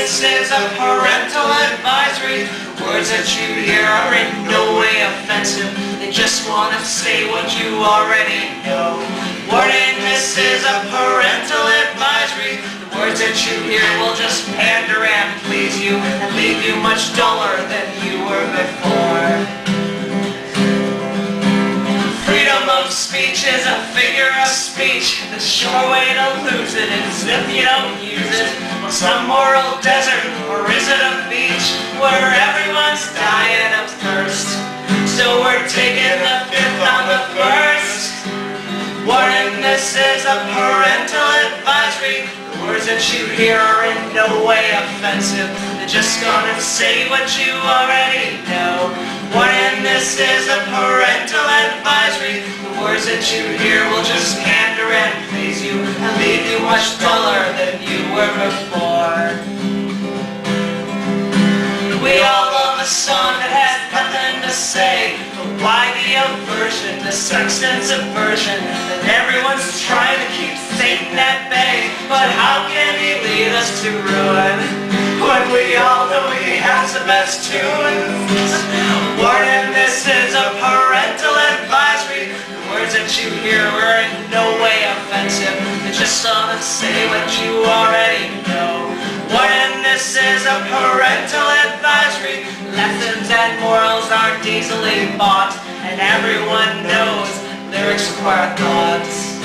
this is a parental advisory. Words that you hear are in no way offensive. They just want to say what you already know. Warning, this is a parental advisory. The words that you hear will just pander and please you and leave you much duller than you were before. Freedom of speech is a figure of speech. The sure way to lose it is if you don't use it. Well, some moral desert, or is it a beach where everyone's dying of thirst? So we're taking the fifth on the first. Warning, this is a parental advisory. The words that you hear are in no way offensive. They're just gonna say what you already know. Warning, this is a parental advisory. The words that you hear will just pander and please you and leave you much duller than you were before. We all love a song that has nothing to say, but why the aversion to sex and subversion? That everyone's trying to keep Satan at bay. But how can he lead us to ruin when we all know he has the best tunes? Warning, this is a parental advisory. The words that you hear are in no way offensive. They're just gonna say what you already know. Warning, this is a parental advisory. Lessons and morals aren't easily bought, and everyone knows lyrics require thoughts.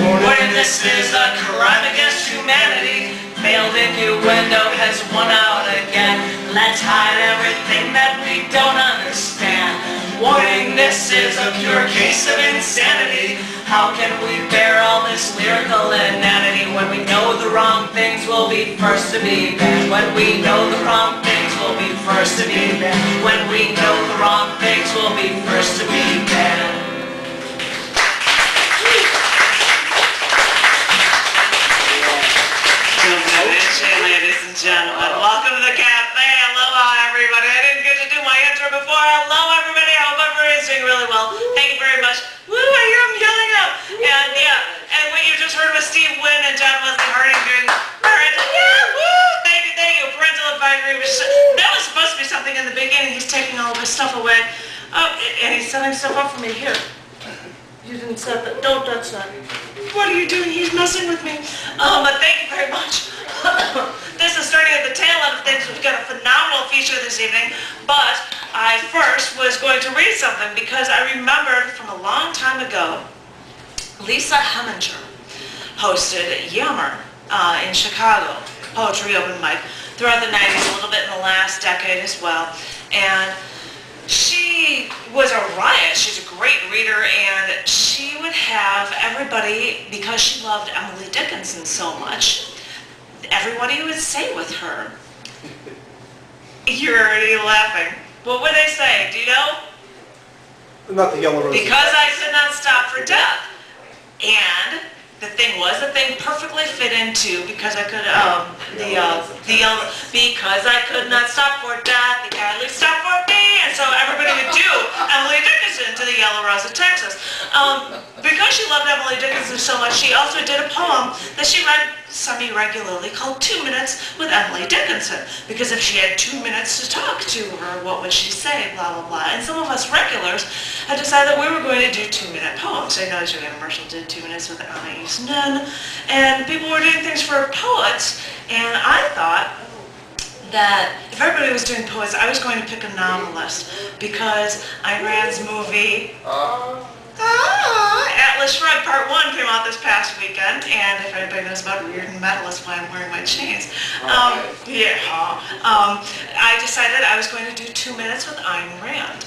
Warning, this is a crime against humanity. Failed innuendo has won out again. Let's hide everything that we don't understand. Warning, this is a pure case of insanity. How can we bear all this lyrical inanity when we know the wrong things will be first to be banned? When we know the wrong things will be first to be banned. When we know the wrong things will be first to be banned. Ladies and gentlemen, welcome to the cafe. Aloha, everybody. I didn't get to do my intro before. Hello, everybody. I hope everybody's doing really well. Thank you very much. Woo, I hear them yelling up. And yeah, and what you just heard was Steve Wynn and John Wesley Harding doing parental. Yeah, woo! Thank you. Parental advisory. That was supposed to be something in the beginning. He's taking all of his stuff away. Oh, and he's setting stuff up for me here. You didn't set that. Don't touch that. What are you doing? He's messing with me. But thank you very much. This is starting at the tail end of things. We've got a phenomenal feature this evening. But I first was going to read something because I remembered from a long time ago, Lisa Heminger hosted Yammer in Chicago, poetry open mic, throughout the 90s, a little bit in the last decade as well. And she was a riot. She's a great reader, and she would have everybody, because she loved Emily Dickinson so much, everybody would say with her, you're already laughing. What would they say? Do you know? Not the Yellow Rose. Because I could not stop for death. And the thing was, the thing perfectly fit into because I could, because I could not stop for death, the Cadillac stopped for me, and so everybody would do Emily Dickinson to the Yellow Rose of Texas. Because she loved Emily Dickinson so much, she also did a poem that she read semi-regularly called 2 Minutes with Emily Dickinson. Because if she had 2 minutes to talk to her, what would she say, blah, blah, blah. And some of us regulars had decided that we were going to do 2-minute poems. I know Julia Marshall did 2 Minutes with Anais Nin, and people were doing things for poets, and I thought that if everybody was doing poets, I was going to pick a novelist, because Ayn Rand's movie, Atlas Shrugged Part 1 came out this past weekend, and if anybody knows about Weird and Metal, that's why I'm wearing my chains. I decided I was going to do 2 minutes with Ayn Rand.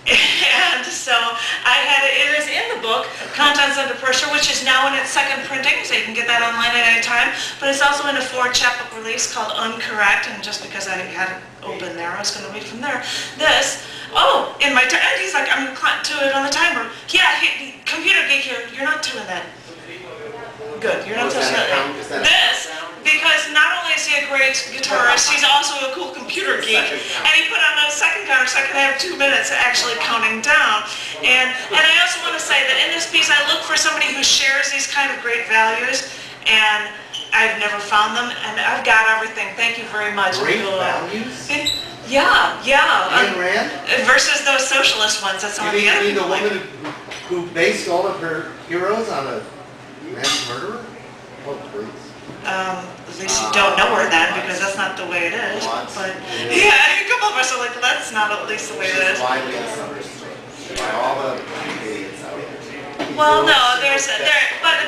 And so I had it is in the book, Contents Under Pressure, which is now in its second printing, so you can get that online at any time. But it's also in a 4-chapbook release called Uncorrect, and just because I had it open there, I was going to read from there. This, in my and he's like, I'm going to do it on the timer. Yeah, computer geek here, you're not doing that. Good, you're not touching that. This, because not only is he a great guitarist, he's also a cool computer geek. And he put on a second counter, so I could have 2 minutes actually counting down. And I also want to say that in this piece, I look for somebody who shares these kind of great values. And I've never found them, and I've got everything. Thank you very much. Great values? Yeah. Ayn Rand? Versus those socialist ones. That's some of the You other mean the people. woman who based all of her heroes on a mass murderer? Oh, please. At least you don't know her then, because that's not the way it is. What? But yeah, a couple of us are like, well, that's not at least the way it is. She's widely misunderstood by all the idiots out there. Well, no,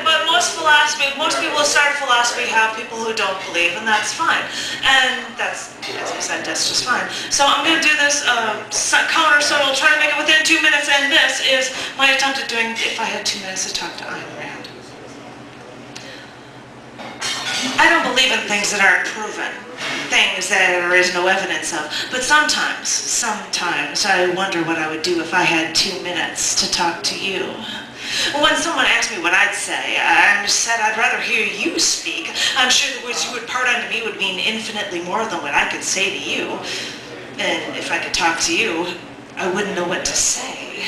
but most people who start philosophy have people who don't believe, and that's fine. And that's, as I said, that's just fine. So I'm going to do this counter, so I'll try to make it within 2 minutes, and this is my attempt at doing, if I had 2 minutes to talk to Ayn Rand. I don't believe in things that aren't proven, things that there is no evidence of, but sometimes I wonder what I would do if I had 2 minutes to talk to you. When someone asked me what I'd say, I said I'd rather hear you speak. I'm sure the words you would part onto me would mean infinitely more than what I could say to you. And if I could talk to you, I wouldn't know what to say.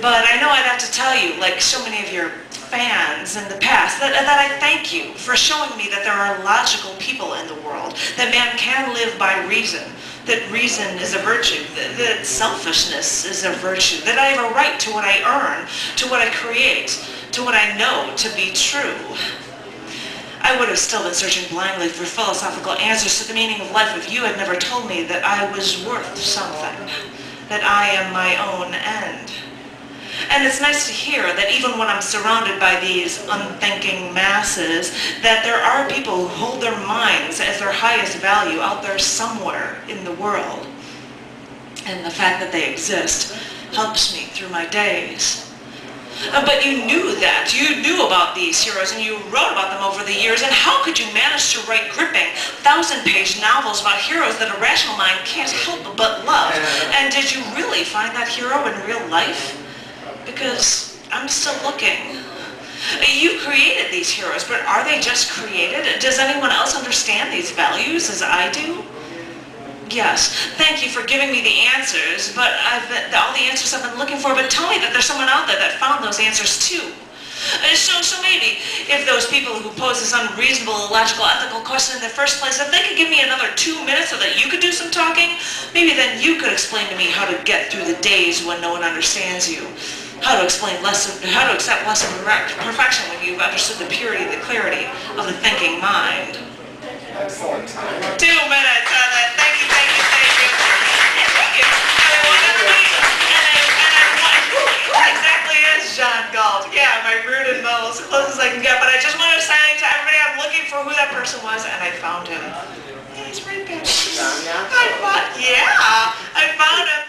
But I know I'd have to tell you, like so many of your fans in the past, that I thank you for showing me that there are logical people in the world, that man can live by reason, that reason is a virtue, that selfishness is a virtue, that I have a right to what I earn, to what I create, to what I know to be true. I would have still been searching blindly for philosophical answers to the meaning of life if you had never told me that I was worth something, that I am my own end. And it's nice to hear that even when I'm surrounded by these unthinking masses, that there are people who hold their minds as their highest value out there somewhere in the world. And the fact that they exist helps me through my days. But you knew that. You knew about these heroes and you wrote about them over the years. And how could you manage to write gripping 1,000-page novels about heroes that a rational mind can't help but love? And did you really find that hero in real life? Because I'm still looking. You created these heroes, but are they just created? Does anyone else understand these values as I do? Yes. Thank you for giving me the answers, but all the answers I've been looking for, but tell me that there's someone out there that found those answers too. So maybe if those people who pose this unreasonable, illogical, ethical question in the first place, if they could give me another 2 minutes so that you could do some talking, maybe then you could explain to me how to get through the days when no one understands you. How to accept less of perfection when you've understood the purity, the clarity of the thinking mind. Excellent time. 2 minutes on that. Thank you. Thank you. I wanted to be, and I want, exactly as John Galt. Yeah, my rude and muddle as close as I can get, but I just wanted to say to everybody, I'm looking for who that person was, and I found him. He's right there. I found him.